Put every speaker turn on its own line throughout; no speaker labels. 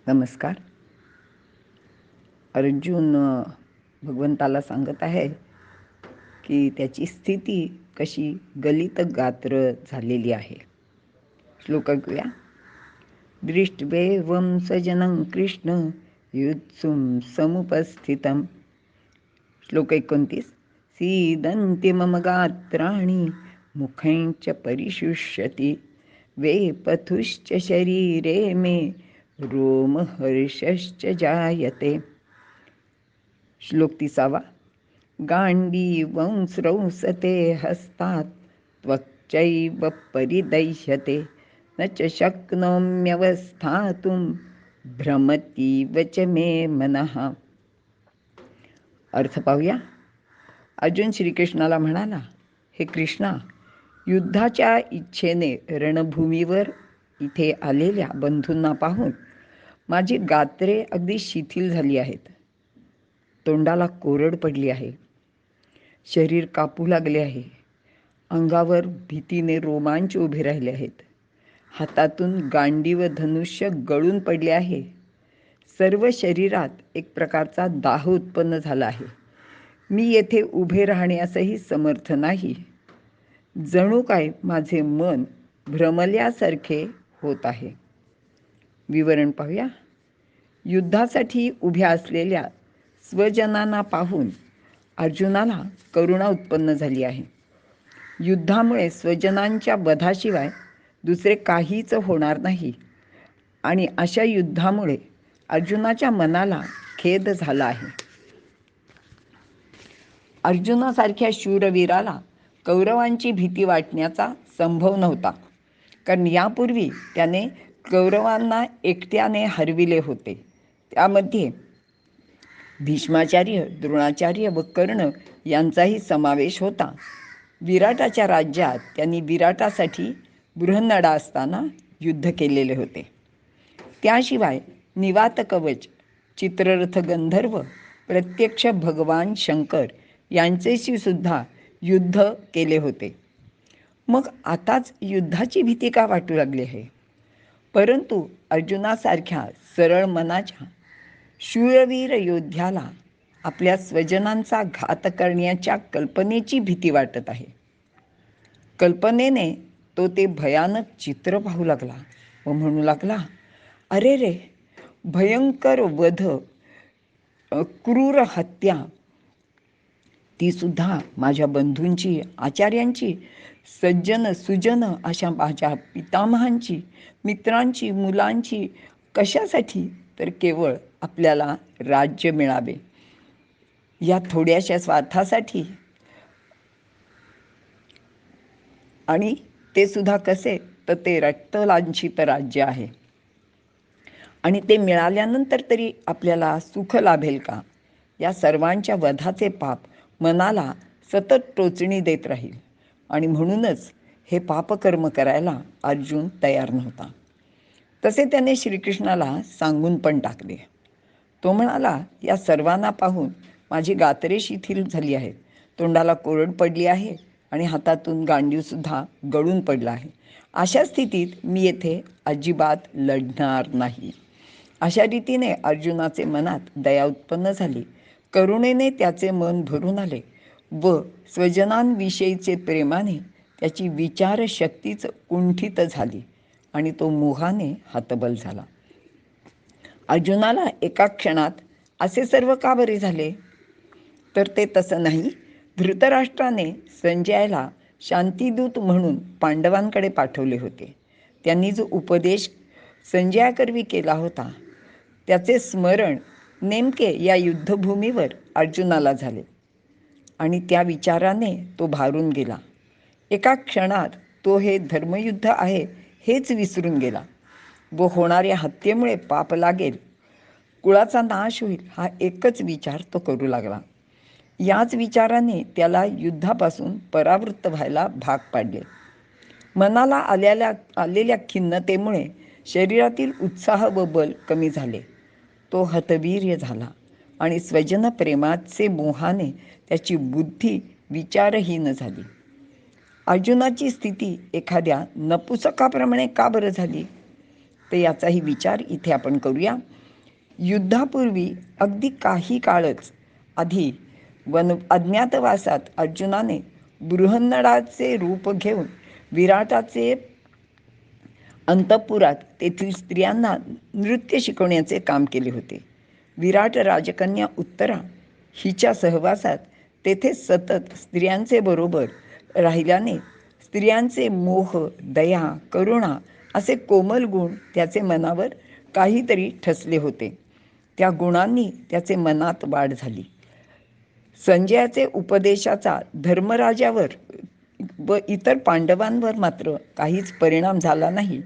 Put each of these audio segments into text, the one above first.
नमस्कार. अर्जुन भगवंताला सांगत आहे की त्याची स्थिती कशी गलित गात्र झालेली आहे. श्लोक ऐकूया. दृष्ट्वेवं सजनं कृष्ण युत्सुं समुपस्थितं. श्लोक 29. सीदन्ति मम गात्राणि मुखञ्च परिशुष्यति वेपथुश्च शरीरे मे रोमहर्षश्च जायते. श्लोक 30. गाण्डीवं स्रंसते हस्तात् त्वक्चैव परिदह्यते न च शक्नोम्यवस्थातुं भ्रमतीव च मे मनः. अर्थ पाहूया. अर्जुन श्रीकृष्णाला म्हणाला, हे कृष्णा, युद्धाच्या इच्छेने रणभूमीवर इथे आलेल्या बंधूंना पाहून माझी गात्रे अगदी शिथिल झाली आहेत. तोंडाला कोरड पडली आहे. शरीर कापू लागले आहे. अंगावर भीतीने रोमांच उभे राहिले आहेत. हातातून गांडी व धनुष्य गळून पडले आहे. सर्व शरीरात एक प्रकारचा दाह उत्पन्न झाला आहे. मी येथे उभे राहण्यासही समर्थ नाही. जणू काय माझे मन भ्रमल्यासारखे होत आहे. विवरण पाहूया. युद्धासाठी उभ्या असलेल्या स्वजनांना पाहून अर्जुनाला करुणा उत्पन्न झाली आहे. युद्धामुळे स्वजनांच्या वधाशिवाय दुसरे काहीच होणार नाही आणि अशा युद्धामुळे अर्जुनाच्या मनाला खेद झाला आहे. अर्जुनासारख्या शूरवीराला कौरवांची भीती वाटण्याचा संभव नव्हता, कारण यापूर्वी त्याने कौरवांना एकट्याने हरविले होते. त्यामध्ये भीष्माचार्य, द्रोणाचार्य व कर्ण यांचाही समावेश होता. विराटाच्या राज्यात त्यांनी विराटासाठी बृहन्नडा असताना युद्ध केलेले होते. त्याशिवाय निवात कवच, चित्ररथ गंधर्व, प्रत्यक्ष भगवान शंकर यांच्याशी सुद्धा युद्ध केले होते. मग आताच युद्धाची भीती का वाटू लागली आहे? परंतु अर्जुनासारख्या सरळ मनाच्या शूरवीर योद्ध्याला आपल्या स्वजनांचा घात करण्याच्या कल्पनेची भीती वाटत आहे. कल्पनेने तो ते भयानक चित्र पाहू लागला व म्हणू लागला, अरे रे, भयंकर वध, क्रूर हत्या, ती सुद्धा माझ्या बंधूंची, आचार्यांची, सज्जन सुजन अशा माझ्या पितामहांची, मित्रांची, मुलांची. कशासाठी? तर केवळ आपल्याला राज्य मिळावे या थोड्याशा स्वार्थासाठी. आणि ते सुद्धा कसे? तर ते रक्तलांछित राज्य आहे आणि ते मिळाल्यानंतर तरी आपल्याला सुख लाभेल का? या सर्वांच्या वधाचे पाप मनाला सतत टोचणी देत राहील आणि म्हणूनच हे पापकर्म करायला अर्जुन तयार नव्हता. तसे त्याने श्रीकृष्णाला सांगून पण टाकले. तो म्हणाला, या सर्वांना पाहून माझी गात्रे शिथिल झाली आहेत. तोंडाला कोरड पडली आहे आणि हातातून गांडीवसुद्धा गळून पडला आहे. अशा स्थितीत मी येथे अजिबात लढणार नाही. अशा रीतीने अर्जुनाचे मनात दया उत्पन्न झाली. करुणेने त्याचे मन भरून आले व स्वजनांविषयीचे प्रेमाने त्याची विचारशक्तीच कुंठित झाली आणि तो मोहाने हतबल झाला. अर्जुनाला एका क्षणात असे सर्व का बरे झाले? तर ते तसं नाही. धृतराष्ट्राने संजयाला शांतिदूत म्हणून पांडवांकडे पाठवले होते. त्यांनी जो उपदेश संजयाकरवी केला होता त्याचे स्मरण नेमके या युद्धभूमीवर अर्जुनाला झाले आणि त्या विचाराने तो भारून गेला. एका क्षणात तो हे धर्मयुद्ध आहे हेच विसरून गेला व होणाऱ्या हत्येमुळे पाप लागेल, कुळाचा नाश होईल, हा एकच विचार तो करू लागला. याच विचाराने त्याला युद्धापासून परावृत्त व्हायला भाग पाडले. मनाला आलेल्या खिन्नतेमुळे शरीरातील उत्साह व बल कमी झाले. तो हतवीर्य झाला आणि स्वजन प्रेमाचे मोहाने त्याची बुद्धी विचारहीन झाली. अर्जुनाची स्थिती एखाद्या नपुसकाप्रमाणे का बरं झाली? तर याचाही विचार इथे आपण करूया. युद्धापूर्वी अगदी काही काळच आधी अज्ञातवासात अर्जुनाने बृहन्नडाचे रूप घेऊन विराटाचे अंतःपुरात तेथील स्त्रियांना नृत्य शिकवण्याचे काम केले होते. विराट राजकन्या उत्तरा हिच्या सहवासात तेथे सतत स्त्रियांचे बरोबर राहिल्याने स्त्रियांचे मोह, दया, करुणा असे कोमल गुण त्याचे मनावर काहीतरी ठसले होते. त्या गुणांनी त्याचे मनात वाढ झाली. संजयाचे उपदेशाचा धर्मराजावर व इतर पांडवांवर मात्र काहीच परिणाम झाला नाही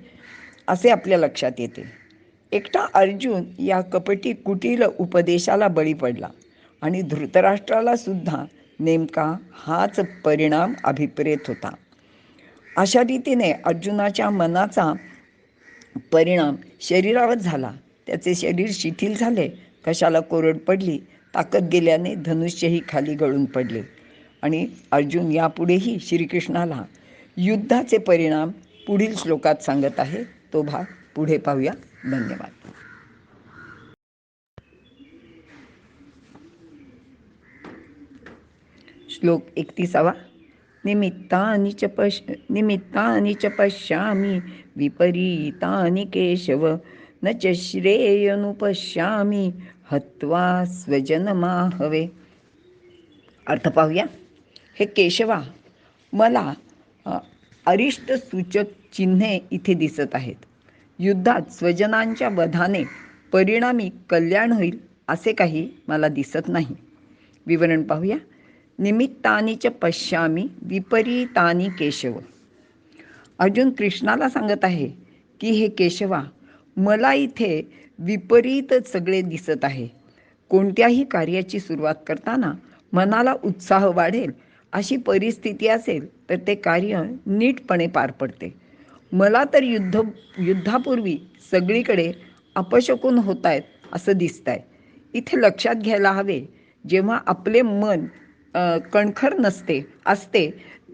असे आपल्या लक्षात येते. एकटा अर्जुन या कपटी कुटील उपदेशाला बळी पडला आणि धृतराष्ट्राला सुद्धा नेमका हाच परिणाम अभिप्रेत होता. अशा रीतीने अर्जुनाच्या मनाचा परिणाम शरीरावर झाला. त्याचे शरीर शिथिल झाले, कशाला कोरड पडली, ताकद गेल्याने धनुष्यही खाली गळून पडले आणि अर्जुन यापुढेही श्रीकृष्णाला युद्धाचे परिणाम पुढील श्लोकात सांगत आहे. तो भाग पुढे पाहूया. धन्यवाद. श्लोक 31. निमित्तानि च पश्यामि विपरीतानि केशव न च श्रेयनुपश्यामि हत्वा स्वजनमाहवे. अर्थ पाहूया. हे केशवा, मला अरिष्ट सूचक चिन्हे इथे दिसत आहेत. युद्धात स्वजनांच्या वधाने परिणामी कल्याण होईल असे काही मला दिसत नाही. विवरण पाहूया. निमित्तानि च पश्यामि विपरीतानि केशव. अर्जुन कृष्णाला सांगत आहे की हे केशवा, मला इथे विपरीत सगळे दिसत आहे. कोणत्याही कार्याची सुरुवात करताना मनाला उत्साह वाढेल अशी परिस्थिती असेल तर ते कार्य नीटपणे पार पडते. मला तर युद्धापूर्वी सगळीकडे अपशकुन होत आहेत असं दिसत आहे. इथे लक्षात घ्यायला हवे, जेव्हा आपले मन कणखर असते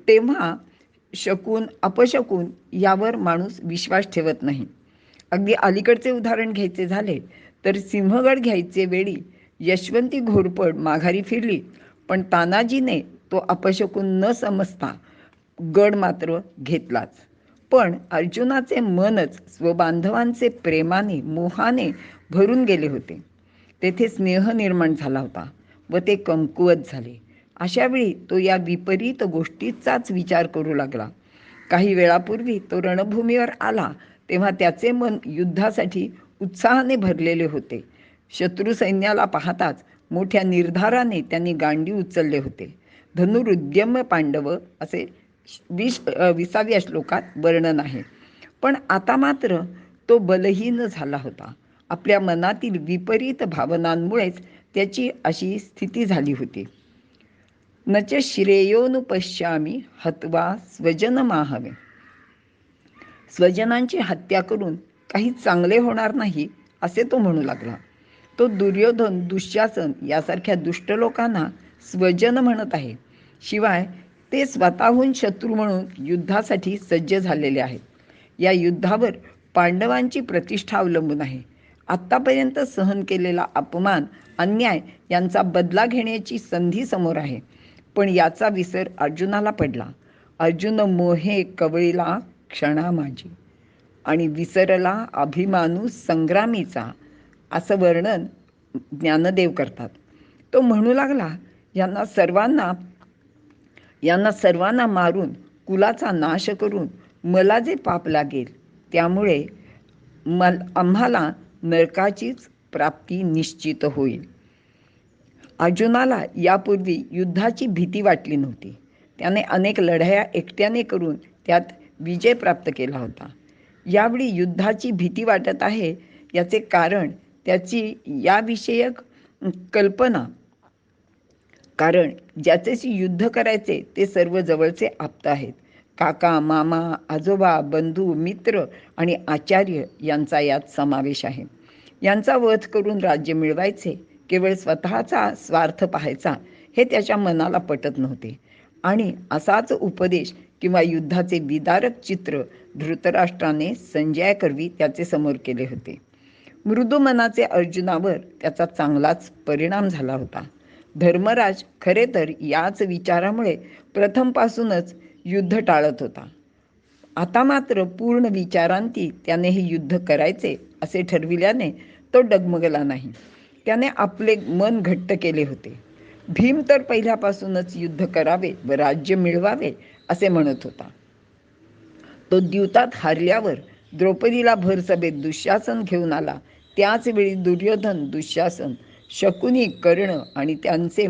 तेव्हा शकून अपशकून यावर माणूस विश्वास ठेवत नाही. अगदी अलीकडचे उदाहरण घ्यायचे झाले तर सिंहगड घ्यायचे वेळी यशवंती घोरपड माघारी फिरली, पण तानाजीने तो अपशकून न समजता गड मात्र घेतलाच. पण अर्जुनाचे मनच स्वबांधवांचे प्रेमाने मोहाने भरून गेले होते. तेथे स्नेह निर्माण झाला होता व ते कमकुवत झाले. अशावेळी तो या विपरीत गोष्टीचाच विचार करू लागला. काही वेळापूर्वी तो रणभूमीवर आला तेव्हा त्याचे मन युद्धासाठी उत्साहाने भरलेले होते. शत्रू सैन्याला पाहताच मोठ्या निर्धाराने त्यांनी गांडी उचलले होते. धनुरुद्यम पांडव असे 20व्या श्लोकात वर्णन आहे. पण आता मात्र तो बलहीन झाला होता. आपल्या मनातील विपरीत भावनांमुळेच त्याची अशी स्थिती झाली होती. न च श्रेयोनुपश्यामि हत्वा स्वजनमाहवे. स्वजनांची हत्या करून काही चांगले होणार नाही असे तो म्हणू लागला. तो दुर्योधन, दुःशासन यासारख्या दुष्ट लोकांना स्वजन म्हणत आहे. शिवाय ते स्वतःहून शत्रू म्हणून युद्धासाठी सज्ज झालेले आहेत. या युद्धावर पांडवांची प्रतिष्ठा अवलंबून आहे. आत्तापर्यंत सहन केलेला अपमान, अन्याय यांचा बदला घेण्याची संधी समोर आहे. पण याचा विसर अर्जुनाला पडला. अर्जुन मोहे कवळीला क्षणा माझी आणि विसरला अभिमानू संग्रामीचा, असं वर्णन ज्ञानदेव करतात. तो म्हणू लागला, यांना सर्वांना मारून कुलाचा नाश करून मला जे पाप लागेल त्यामुळे आम्हाला नरकाचीच प्राप्ती निश्चित होईल. अर्जुनाला यापूर्वी युद्धाची भीती वाटली नव्हती. त्याने अनेक लढाया एकट्याने करून त्यात विजय प्राप्त केला होता. यावेळी युद्धाची भीती वाटत आहे याचे कारण त्याची याविषयक कल्पना. कारण ज्याच्याशी युद्ध करायचे ते सर्व जवळचे आप्त आहेत. काका, मामा, आजोबा, बंधू, मित्र आणि आचार्य यांचा यात समावेश आहे. यांचा वध करून राज्य मिळवायचे, केवळ स्वतःचा स्वार्थ पाहायचा हे त्याच्या मनाला पटत नव्हते. आणि असाच उपदेश किंवा युद्धाचे विदारक चित्र धृतराष्ट्राने संजयाकरवी त्याचे समोर केले होते. मृदू मनाचे अर्जुनावर त्याचा चांगलाच परिणाम झाला होता. धर्मराज खरे तर याच विचारामुळे प्रथमपासूनच युद्ध टाळत होता. आता मात्र पूर्ण विचारांती त्याने हे युद्ध करायचे असे ठरविल्याने तो डगमगला नाही. त्याने आपले मन घट्ट केले होते. भीम तर पहिल्यापासूनच युद्ध करावे व राज्य मिळवावे असे म्हणत होता. तो द्यूतात हारल्यावर द्रौपदीला भरसभेत दुःशासन घेऊन आला. त्याच वेळी दुर्योधन, दुःशासन, शकुनी, कर्ण आणि त्यांचे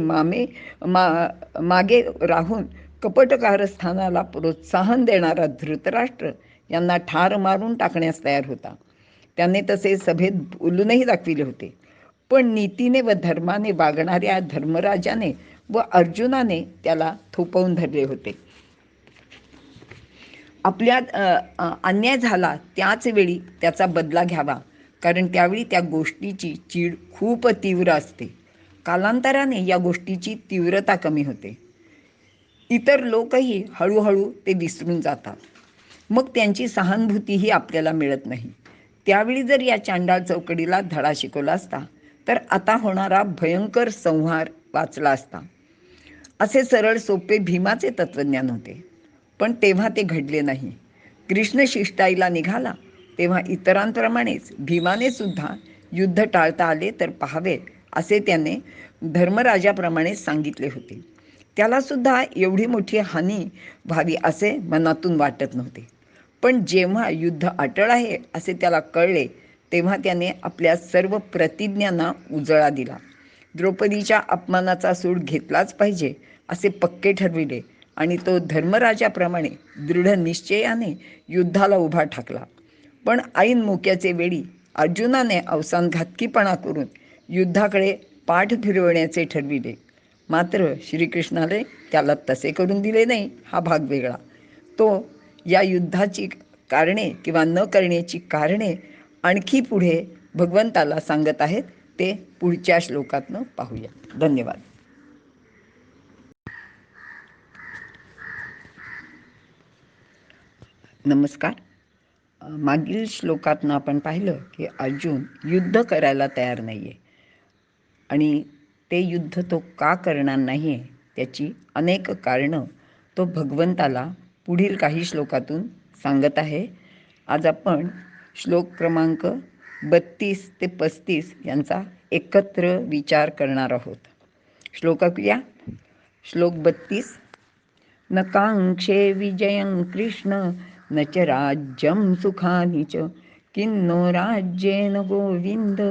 मागे राहून कपटकारस्थानाला प्रोत्साहन देणारा धृतराष्ट्र यांना ठार मारून टाकण्यास तयार होता. त्याने तसे सभेत बोलूनही दाखविले होते. पण नीतीने व धर्माने वागणाऱ्या धर्मराजाने व अर्जुनाने त्याला थोपवून धरले होते. आपल्यात अन्याय झाला त्याच वेळी त्याचा बदला घ्यावा, कारण त्यावेळी त्या गोष्टीची चीड खूप तीव्र असते. कालांतराने या गोष्टीची तीव्रता कमी होते. इतर लोकही हळूहळू ते विसरून जातात. मग त्यांची सहानुभूतीही आपल्याला मिळत नाही. त्यावेळी जर या चांडाळ चौकडीला धडा शिकवला असता तर आता होणारा भयंकर संहार वाचला असता. असे सरळ सोपे भीमाचे तत्त्वज्ञान होते. पण तेव्हा ते घडले नाही. कृष्ण शिष्टाईला निघाला तेव्हा इतरांप्रमाणेच भीमाने सुद्धा युद्ध टाळता आले तर पाहावे असे त्याने धर्मराजाप्रमाणे सांगितले होते. त्याला सुद्धा एवढी मोठी हानी व्हावी असे मनातून वाटत नव्हते. पण जेव्हा युद्ध अटळ आहे असे त्याला कळले तेव्हा त्याने आपल्या सर्व प्रतिज्ञांना उजळा दिला. द्रौपदीच्या अपमानाचा सूड घेतलाच पाहिजे असे पक्के ठरविले आणि तो धर्मराजाप्रमाणे दृढ निश्चयाने युद्धाला उभा ठाकला. पण ऐन मोक्याचे वेळी अर्जुनाने अवसानघातकीपणा करून युद्धाकडे पाठ फिरवण्याचे ठरविले. मात्र श्रीकृष्णाने त्याला तसे करून दिले नाही, हा भाग वेगळा. तो या युद्धाची कारणे किंवा न करण्याची कारणे आणखी पुढे भगवंताला सांगत आहेत. ते पुढच्या श्लोकातनं पाहूया. धन्यवाद. नमस्कार. मागील श्लोकातनं आपण पाहिलं की अर्जुन युद्ध करायला तयार नाही आहे आणि ते युद्ध तो का करणार नाही आहे त्याची अनेक कारणं तो भगवंताला पुढील काही श्लोकातून सांगत आहे. आज आपण श्लोक क्रमांक 32 ते 35 यांचा एकत्र विचार करणार आहोत. श्लोक ऐकूया. श्लोक 32. न कांक्षे विजयं कृष्ण न च राज्यं सुखानि च किन्नो राज्येन गोविंद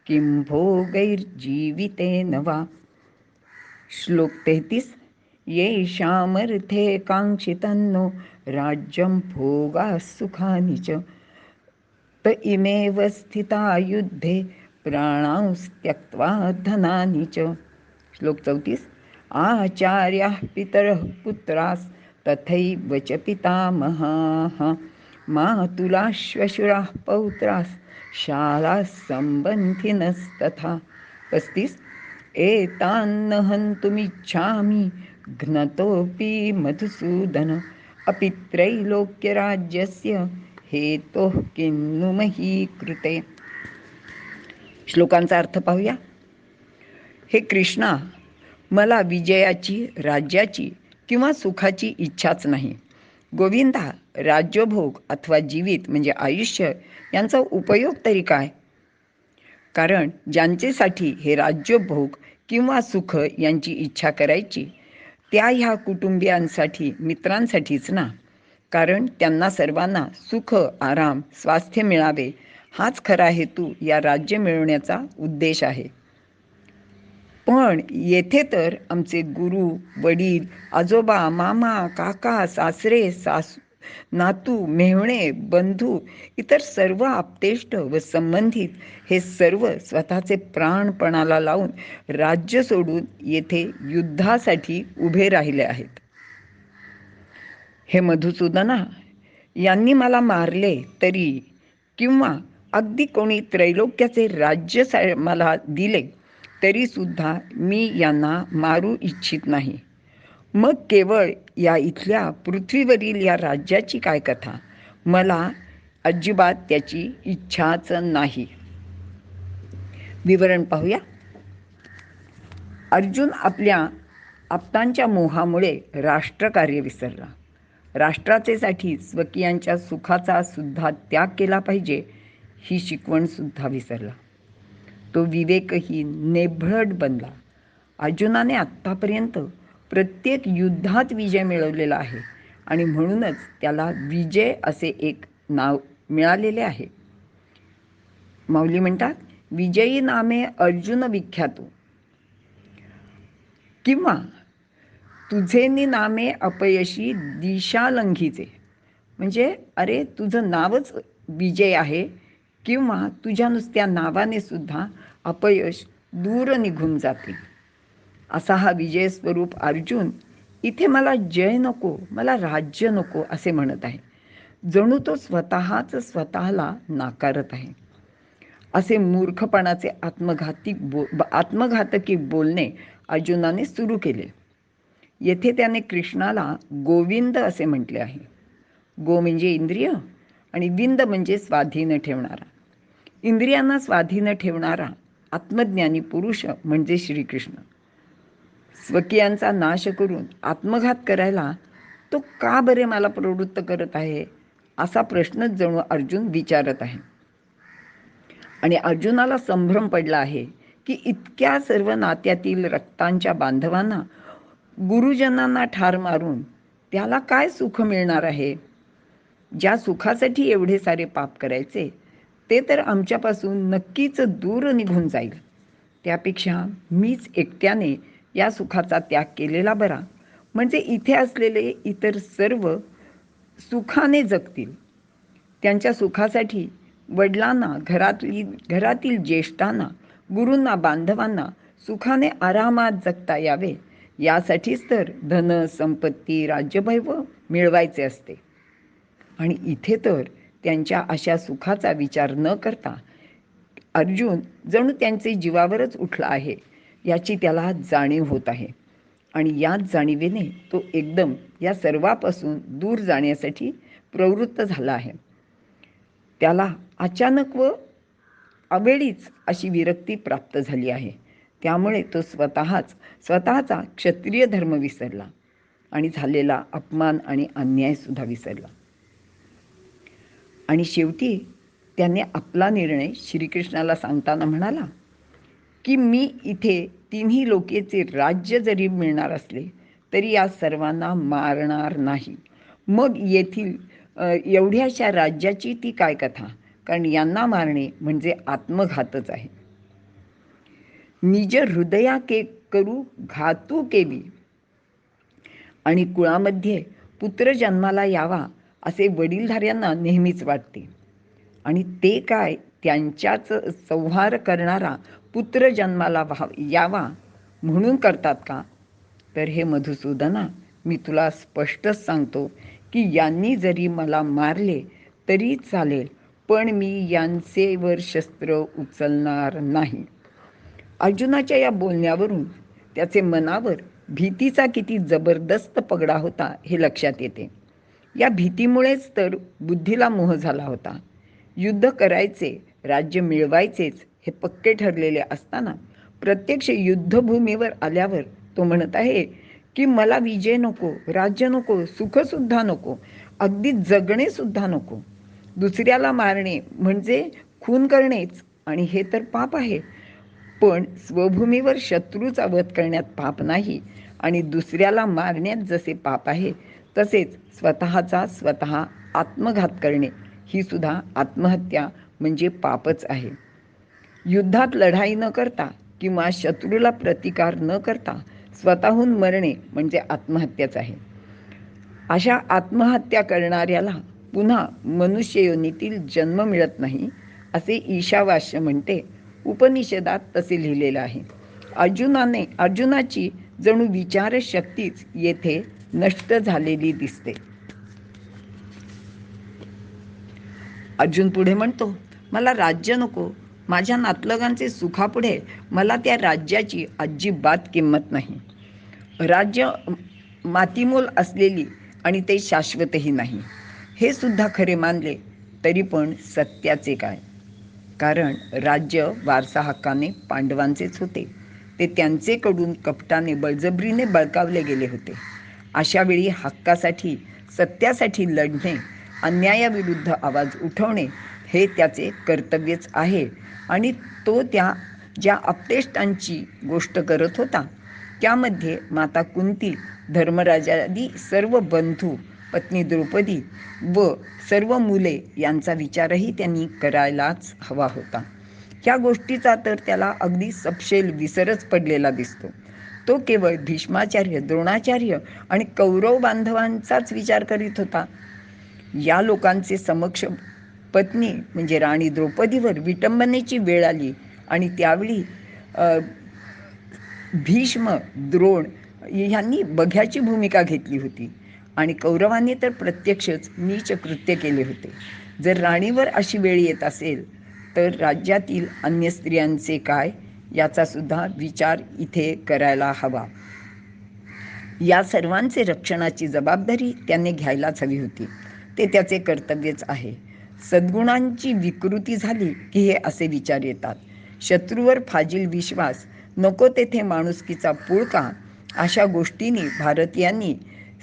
किं भोगैर्जीवितेन वा. श्लोक 33. येषामर्थे कांक्षितन्नो राज्यं भोगाः सुखानि च त इमेव स्थिता युद्धे प्राणांस्त्यक्त्वा धनानि च. श्लोक 34. आचार्याः पितरः पुत्रास् तथैव च पितामहाः मातुलाः श्वशुराः पौत्रास् शालाः सम्बन्धिनस्तथा. 35. एतान्न हन्तुमिच्छामि घ्नतोऽपि मधुसूदन अपि त्रैलोक्यराज्यस्य हेतोः किन्नु मही कृते. श्लोकांचा अर्थ पाहूया. हे कृष्णा, मला विजयाची, राज्याची किंवा सुखाची इच्छाच नाही. गोविंदा, राज्यभोग अथवा जीवित म्हणजे आयुष्य यांचा उपयोग तरी काय? कारण ज्यांचेसाठी हे राज्यभोग किंवा सुख यांची इच्छा करायची त्या ह्या कुटुंबियांसाठी, मित्रांसाठीच ना. कारण त्यांना सर्वांना सुख, आराम, स्वास्थ्य मिळावे हाच खरा हेतू या राज्य मिळवण्याचा उद्देश आहे. पण येथे तर आमचे गुरु, वडील, आजोबा, मामा, काका, सासरे, नातू, मेव्हणे, बंधू, इतर सर्व आप्तेष्ट व संबंधित हे सर्व स्वतःचे प्राण पणाला लावून राज्य सोडून येथे युद्धासाठी उभे राहिले आहेत. हे मधुसूदना, यांनी मला मारले तरी किंवा अगदी कोणी त्रैलोक्याचे राज्य मला दिले तरी सुद्धा मी यांना मारू इच्छित नाही. मग केवळ या इथल्या पृथ्वीवरील या राज्याची काय कथा? मला अजिबात त्याची इच्छाच नाही. विवरण पाहूया. अर्जुन आपल्या आप्तांच्या मोहामुळे राष्ट्रकार्य विसरला. राष्ट्राचेसाठी स्वकीयांच्या सुखाचा सुद्धा त्याग केला पाहिजे ही शिकवण सुद्धा विसरला. तो विवेकहीन नेभ्रट बनला. अर्जुनाने आत्तापर्यंत प्रत्येक युद्धात विजय मिळवलेला आहे आणि म्हणूनच त्याला विजय असे एक नाव मिळालेले आहे. माऊली म्हणतात, विजयी नामे अर्जुन विख्यातो, किंवा तुझे नामे अपयशी दिशालंघीचे. म्हणजे अरे तुझं नावच विजय आहे, किंवा तुझ्या नुसत्या नावाने सुद्धा अपयश दूर निघून जातील. असा हा विजय स्वरूप अर्जुन इथे मला जय नको, मला राज्य नको असे म्हणत आहे. जणू तो स्वतःच स्वतःला नाकारत आहे. असे मूर्खपणाचे आत्मघातकी बोलणे अर्जुनाने सुरू केले. येथे त्याने कृष्णाला गोविंद असे म्हटले आहे. गो म्हणजे इंद्रिय आणि विंद म्हणजे स्वाधीन ठेवणारा. इंद्रियांना स्वाधीन ठेवणारा आत्मज्ञानी पुरुष म्हणजे श्रीकृष्ण. स्वकीयांचा नाश करून आत्मघात करायला तो का बरे मला प्रवृत्त करत आहे, असा प्रश्नच जणू अर्जुन विचारत आहे. आणि अर्जुनाला संभ्रम पडला आहे की इतक्या सर्व नात्यातील रक्तांच्या बांधवांना, गुरुजनांना ठार मारून त्याला काय सुख मिळणार आहे. ज्या सुखासाठी एवढे सारे पाप करायचे ते तर आमच्यापासून नक्कीच दूर निघून जाईल. त्यापेक्षा मीच एकट्याने या सुखाचा त्याग केलेला बरा. म्हणजे इथे असलेले इतर सर्व सुखाने जगतील. त्यांच्या सुखासाठी वडिलांना, घरातील ज्येष्ठांना, गुरूंना, बांधवांना सुखाने आरामात जगता यावे यासाठीच तर धन, संपत्ती, राज्यवैभव मिळवायचे असते. आणि इथे तर त्यांच्या अशा सुखाचा विचार न करता अर्जुन जणू त्यांचे जीवावरच उठला आहे याची त्याला जाणीव होत आहे. आणि याच जाणीवेने तो एकदम या सर्वापासून दूर जाण्यासाठी प्रवृत्त झाला आहे. त्याला अचानक व अवेळीच अशी विरक्ती प्राप्त झाली आहे. त्यामुळे तो स्वतःचा क्षत्रिय धर्म विसरला आणि झालेला अपमान आणि अन्याय सुद्धा विसरला. आणि शेवटी त्याने आपला निर्णय श्रीकृष्णाला सांगताना म्हणाला की मी इथे तिन्ही लोकेचे राज्य जरी मिळणार असले तरी या सर्वांना मारणार नाही. मग येथील एवढ्याशा राज्याची ती काय कथा, कारण यांना मारणे म्हणजे आत्मघातच आहे. निज हृदया के करू घातू केवी. आणि कुळामध्ये पुत्र जन्माला यावा असे वडीलधाऱ्यांना नेहमीच वाटते. आणि ते काय त्यांच्याच संहार करणारा पुत्र जन्माला यावा म्हणून करतात का. तर हे मधुसूदना, मी तुला स्पष्टच सांगतो की यांनी जरी मला मारले तरी चालेल, पण मी यांचे वर शस्त्र उचलणार नाही. अर्जुनाच्या या बोलण्यावरून त्याचे मनावर भीतीचा किती जबरदस्त पगडा होता हे लक्षात येते. या भीतीमुळेच तर बुद्धीला मोह झाला होता. युद्ध करायचे, राज्य मिळवायचेच हे पक्के ठरलेले असताना प्रत्यक्ष युद्धभूमीवर आल्यावर तो म्हणत आहे की मला विजय नको, राज्य नको, सुखसुद्धा नको, अगदी जगणे सुद्धा नको. दुसऱ्याला मारणे म्हणजे खून करणेच, आणि हे तर पाप आहे. पण स्वभूमीवर शत्रूचा वध करण्यात पाप नाही, आणि दुसऱ्याला मारण्यात जसे पाप आहे तसेच स्वतः आत्मघात करणे ही सुद्धा आत्महत्या म्हणजे पापच आहे. युद्धात लढाई न करता किंवा शत्रूला प्रतिकार न करता स्वतःहून मरणे म्हणजे आत्महत्याच आहे. अशा आत्महत्या करणाऱ्याला पुन्हा मनुष्य योनीतील जन्म मिळत नाही असे ईशावास्य म्हणते. उपनिषदात तसे लिहिलेलं आहे. अर्जुनाची जणू विचारशक्तीच येथे नष्ट झालेली दिसते. अर्जुन पुढे म्हणतो, मला राज्य नको. माझ्या नातलगांचे सुखापुढे मला त्या राज्याची अजिबात किंमत नाही. राज्य मातीमोल असलेली आणि ते शाश्वतही नाही, हे सुद्धा खरे मानले तरी पण सत्याचे काय. कारण राज्य वारसा हक्काने पांडवांचेच होते. ते त्यांचेकडून कपटाने बळजबरीने बळकावले गेले होते. अशा वेळी हक्कासाठी, सत्यासाठी लढणे, अन्यायाविरुद्ध आवाज उठवणे हे त्याचे कर्तव्यच आहे. आणि तो ज्या अपतेष्टांची गोष्ट करत होता त्यामध्ये माता कुंती, धर्मराजादी सर्व बंधू, पत्नी द्रौपदी व सर्व मुले यांचा विचारही त्यांनी करायलाच हवा होता. ह्या गोष्टीचा तर त्याला अगदी सपशेल विसरच पडलेला दिसतो. तो केवळ भीष्माचार्य, द्रोणाचार्य आणि कौरव बांधवांचाच विचार करीत होता. या लोकांचे समक्ष पत्नी म्हणजे राणी द्रौपदीवर विटंबनेची वेळ आली आणि त्यावेळी भीष्म, द्रोण ह्यांनी बघ्याची भूमिका घेतली होती आणि कौरवांनी तर प्रत्यक्षच नीच कृत्य केले होते. जर राणीवर अशी वेळ येत असेल तर राज्यातील अन्य स्त्रियांचे काय याचा सुद्धा विचार इथे करायला हवा. या सर्वांचे रक्षणाची जबाबदारी त्याने घ्यायलाच हवी होती. ते त्याचे कर्तव्यच आहे. सद्गुणांची विकृती झाली की हे असे विचार येतात. शत्रूवर फाजील विश्वास, नको तेथे माणुसकीचा पुळका, अशा गोष्टींनी भारतीयांनी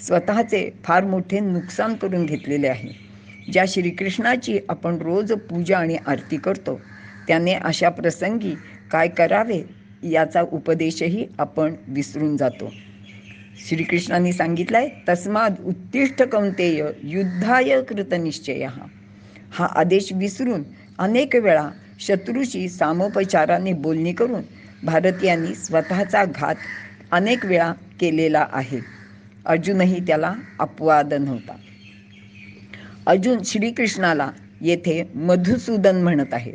स्वतःचे फार मोठे नुकसान करून घेतलेले आहे. ज्या श्रीकृष्णाची आपण रोज पूजा आणि आरती करतो त्याने अशा प्रसंगी काय करावे याचा उपदेशही आपण विसरून जातो. श्रीकृष्णांनी सांगितलंय, तस्माद उत्तिष्ठ कौंतेय युद्धाय कृतनिश्चयः. हा आदेश विसरून अनेक वेळा शत्रूशी सामोपचाराने बोलणी करून भारतीयांनी स्वतःचा घात अनेक वेळा केलेला आहे. अर्जुनही त्याला अपवाद नव्हता. अर्जुन श्रीकृष्णाला येथे मधुसूदन म्हणत आहे.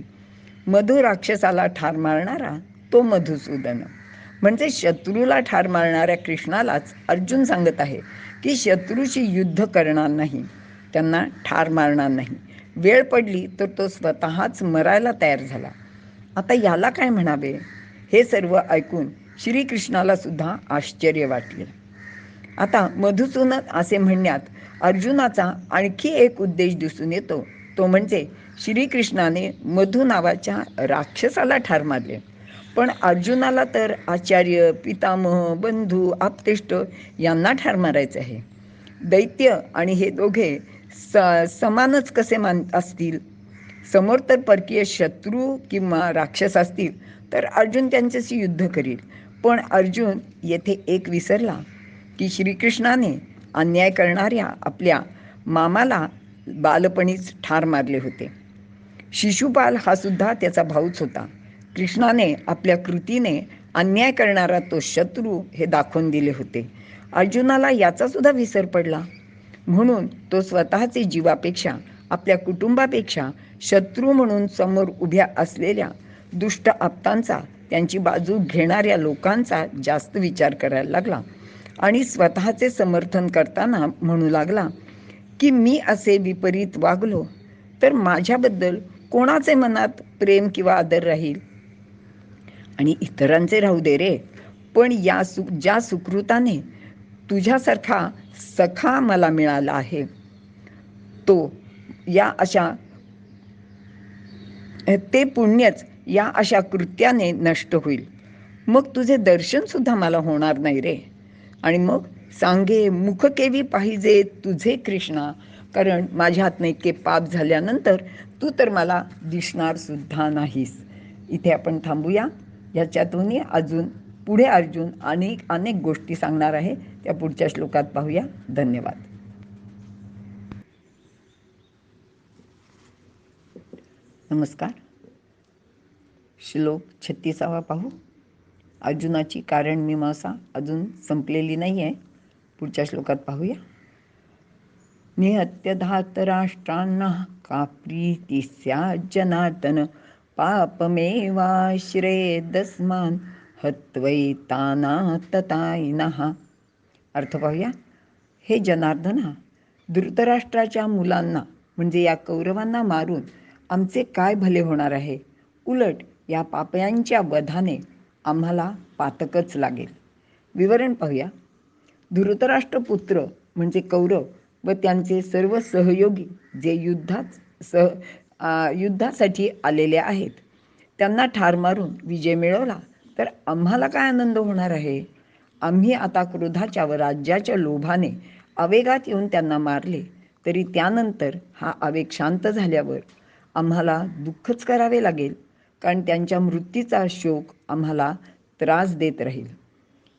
मधु राक्षसाला ठार मारणारा तो मधुसूदन. म्हणजे शत्रूला ठार मारणाऱ्या कृष्णालाच अर्जुन सांगत आहे की शत्रूशी युद्ध करणार नाही, त्यांना ठार मारणार नाही. वेळ पडली तर तो स्वतःच मरायला तयार झाला. आता याला काय म्हणावे हे सर्व ऐकून श्रीकृष्णाला सुद्धा आश्चर्य वाटले. आता मधुसूदन असे म्हणण्यात अर्जुनाचा आणखी एक उद्देश दिसून येतो. तो म्हणजे श्रीकृष्णाने मधु नावाच्या राक्षसाला ठार मारले, पण अर्जुनाला तर आचार्य, पितामह, बंधू, आप्तेष्ट यांना ठार मारायचे आहे. दैत्य आणि हे दोघे समानच कसे असतील? समोर तर परकीय शत्रू किंवा राक्षस असतील तर अर्जुन त्यांच्याशी युद्ध करील. पण अर्जुन येथे एक विसरला की श्रीकृष्णाने अन्याय करणाऱ्या आपल्या मामाला बालपणीच ठार मारले होते. शिशुपाल हा सुद्धा त्याचा भाऊच होता. कृष्णाने आपल्या कृतीने अन्याय करणारा तो शत्रू हे दाखवून दिले होते. अर्जुनाला याचा सुद्धा विसर पडला. म्हणून तो स्वतःचे जीवापेक्षा, आपल्या कुटुंबापेक्षा शत्रू म्हणून समोर उभ्या असलेल्या दुष्ट आप्तांचा, त्यांची बाजू घेणाऱ्या लोकांचा जास्त विचार करायला लागला आणि स्वतःचे समर्थन करताना म्हणू लागला की मी असे विपरीत वागलो तर माझ्याबद्दल कोणाचे मनात प्रेम किंवा आदर राहील? आणि इतरांचे राहू दे रे, पण ज्या सुकृताने तुझ्यासारखा सखा मला मिळाला आहे तो या अशा ते पुण्यच या अशा कृत्याने नष्ट होईल. मग तुझे दर्शन सुद्धा मला होणार नाही रे. आणि मग सांगे मुख केवी पाहिजे तुझे कृष्णा, कारण माझ्या हातनं इतके पाप झाल्यानंतर तू तर मला दिसणार सुद्धा नाहीस. इथे आपण थांबूया. याच्यातूनही अजून पुढे अर्जुन अनेक गोष्टी सांगणार आहे, त्या पुढच्या श्लोकात पाहूया. धन्यवाद. नमस्कार. श्लोक 36 पाहू. अर्जुनाची कारण मीमांसा अजून संपलेली नाही आहे. पुढच्या श्लोकात पाहूया. निहत्य धातराष्ट्रांना का प्रीती स्यात् जनार्दन, पापमेवाश्रयेदस्मान् हत्वैतानाततायिनः. अर्थ पाहूया. हे जनार्दना, धृतराष्ट्राच्या मुलांना म्हणजे या कौरवांना मारून आमचे काय भले होणार आहे? उलट या पाप्यांच्या वधाने आम्हाला पातकच लागेल. विवरण पाहूया. धृतराष्ट्रपुत्र म्हणजे कौरव व त्यांचे सर्व सहयोगी जे युद्धात युद्धासाठी आलेले आहेत. त्यांना ठार मारून विजय मिळवला तर आम्हाला काय आनंद होणार आहे? आम्ही आता क्रोधाच्या व राज्याच्या लोभाने आवेगात येऊन त्यांना मारले तरी त्यानंतर हा आवेग शांत झाल्यावर आम्हाला दुःखच करावे लागेल, कारण त्यांच्या मृत्यूचा शोक आम्हाला त्रास देत राहील.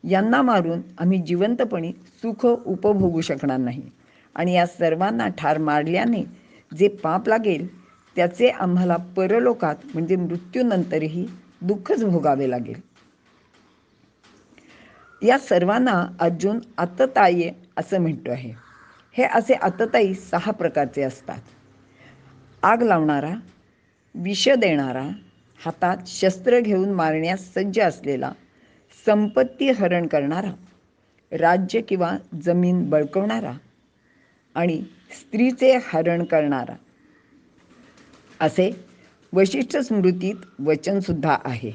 यांना मारून आम्ही जिवंतपणे सुख उपभोगू शकणार नाही आणि या सर्वांना ठार मारल्याने जे पाप लागेल त्याचे आम्हाला परलोकात म्हणजे मृत्यूनंतरही दुःखच भोगावे लागेल. या सर्वांना अर्जुन आततायी असं म्हणतो आहे. हे असे आततायी 6 प्रकारचे असतात. आग लावणारा, विष देणारा, हातात शस्त्र घेऊन मारण्यास सज्ज असलेला, संपत्ती हरण करणारा, राज्य किंवा जमीन बळकवणारा आणि स्त्रीचे हरण करणारा, असे वशिष्ठ स्मृतीत वचनसुद्धा आहे.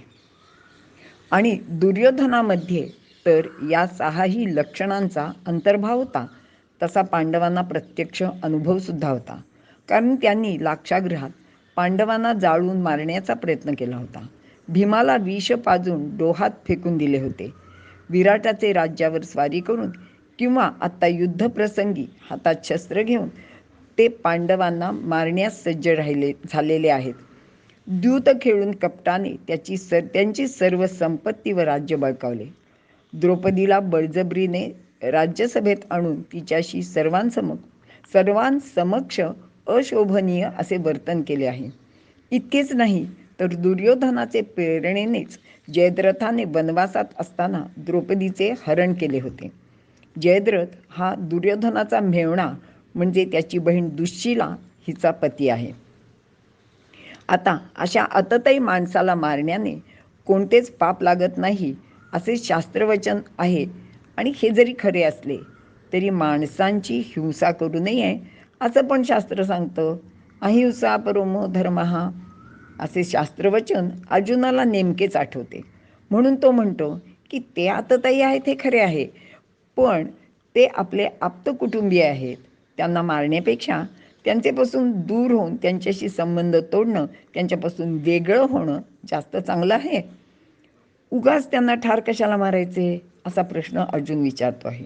आणि दुर्योधनामध्ये तर या 6ही लक्षणांचा अंतर्भाव होता. तसा पांडवांना प्रत्यक्ष अनुभवसुद्धा होता, कारण त्यांनी लाक्षागृहात पांडवांना जाळून मारण्याचा प्रयत्न केला होता. भीमाला विष पाजून डोहात फेकून दिले होते. विराटाचे राज्यावर स्वारी करून किंवा आत्ता युद्धप्रसंगी हातात शस्त्र घेऊन ते पांडवांना मारण्यास सज्ज झालेले आहेत. द्यूत खेळून कपटाने त्यांची सर्व संपत्ती व राज्य बळकावले. द्रौपदीला बळजबरीने राज्यसभेत आणून तिच्याशी सर्वांसमक्ष अशोभनीय असे वर्तन केले आहे. इतकेच नाही तर दुर्योधनाचे प्रेरणेनेच जयद्रथाने वनवासात असताना द्रौपदीचे हरण केले होते. जयद्रथ हा दुर्योधनाचा मेव्हणा म्हणजे त्याची बहीण दुःशीला हिचा पती आहे. आता अशा आततायी माणसाला मारण्याने कोणतेच पाप लागत नाही असे शास्त्रवचन आहे. आणि हे जरी खरे असले तरी माणसांची हिंसा करू नये असं पण शास्त्र सांगतं. अहिंसा परमो धर्मः असे शास्त्रवचन अर्जुनाला नेमकेच आठवते. म्हणून तो म्हणतो की ते आततायी आहेत हे खरे आहे, पण ते आपले आप्तकुटुंबीय आहेत. त्यांना मारण्यापेक्षा त्यांच्यापासून दूर होऊन त्यांच्याशी संबंध तोडणं, त्यांच्यापासून वेगळं होणं जास्त चांगलं आहे. उगाच त्यांना ठार कशाला मारायचे असा प्रश्न अर्जुन विचारतो आहे.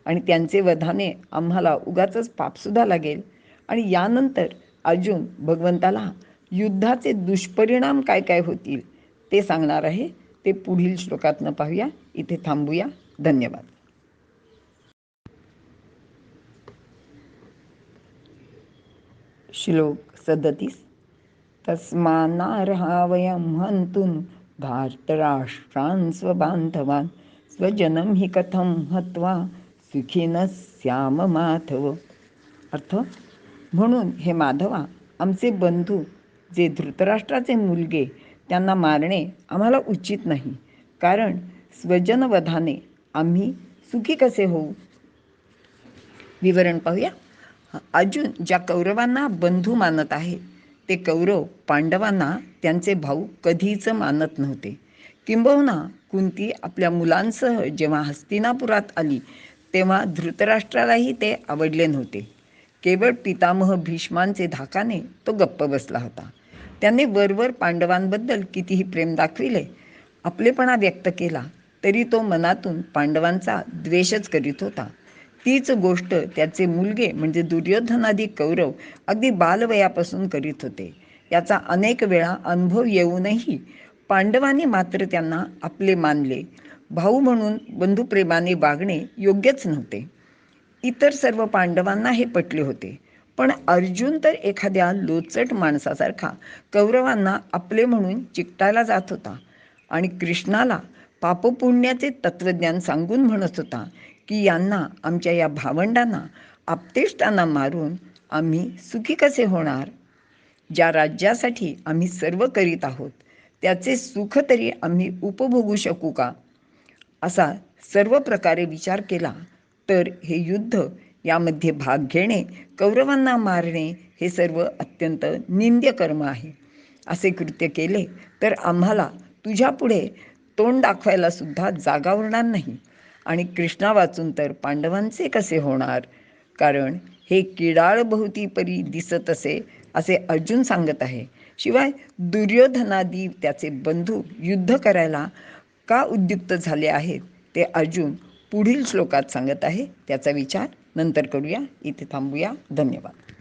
आणि त्यांचे वधाने आम्हाला उगाचच पापसुद्धा लागेल. आणि यानंतर अर्जुन भगवंताला युद्धाचे दुष्परिणाम काय काय होतील ते सांगणार आहे. ते पुढील श्लोकातनं पाहूया. इथे थांबूया. धन्यवाद. श्लोक 37. तस्मान्नार्हा वयं हन्तुं धार्तराष्ट्रान् स्वबान्धवान् स्वजनं हि कथं हत्वा सुखिनः स्याम माधव. अर्थ: म्हणून हे माधवा, आमचे बंधू जे धृतराष्ट्राचे मुलगे त्यांना मारणे आम्हाला उचित नाही, कारण स्वजनवधाने आम्ही सुखी कसे होऊ. विवरण पाहूया. अर्जुन ज्या कौरवांना बंधू मानत आहे ते कौरव पांडवांना त्यांचे भाऊ कधीच मानत नव्हते. किंबहुना कुंती आपल्या मुलांसह जेव्हा हस्तिनापुरात आली तेव्हा धृतराष्ट्रालाही ते आवडले नव्हते. केवळ पितामह भीष्मांचे धाकाने तो गप्प बसला होता. त्याने वरवर पांडवांबद्दल कितीही प्रेम दाखविले, आपलेपणा व्यक्त केला, तरी तो मनातून पांडवांचा द्वेषच करीत होता. तीच गोष्ट त्याचे मुलगे म्हणजे दुर्योधनादी कौरव अगदी बालवयापासून करीत होते. याचा अनेक वेळा अनुभव येऊनही पांडवांनी मात्र त्यांना आपले मानले. भाऊ म्हणून बंधुप्रेमाने वागणे योग्यच नव्हते. इतर सर्व पांडवांना हे पटले होते, पण अर्जुन तर एखाद्या लोचट माणसासारखा कौरवांना आपले म्हणून चिकटायला जात होता आणि कृष्णाला पापपुण्याचे तत्त्वज्ञान सांगून म्हणत होता की यांना, आमच्या या भावंडांना, आप्तेष्टांना मारून आम्ही सुखी कसे होणार. ज्या राज्यासाठी आम्ही सर्व करीत आहोत त्याचे सुख तरी आम्ही उपभोगू शकू का. असा सर्व प्रकारे विचार केला तर हे युद्ध, यामध्ये भाग घेणे, कौरवांना मारणे हे सर्व अत्यंत निंद्य कर्म आहे. असे कृत्य केले तर आम्हाला तुझ्या पुढे तोंड दाखवायला सुद्धा जागा उरणार नाही. आणि कृष्णा वाचून तर पांडवांचे कसे होणार, कारण हे किडाळ बहुती परी दिसत असे असे अर्जुन सांगत आहे. शिवाय दुर्योधनादी त्याचे बंधू युद्ध करायला का उद्युक्त झाले आहेत ते अर्जुन पुढील श्लोकात सांगत आहे. त्याचा विचार नंतर करूया. इथे थांबूया. धन्यवाद.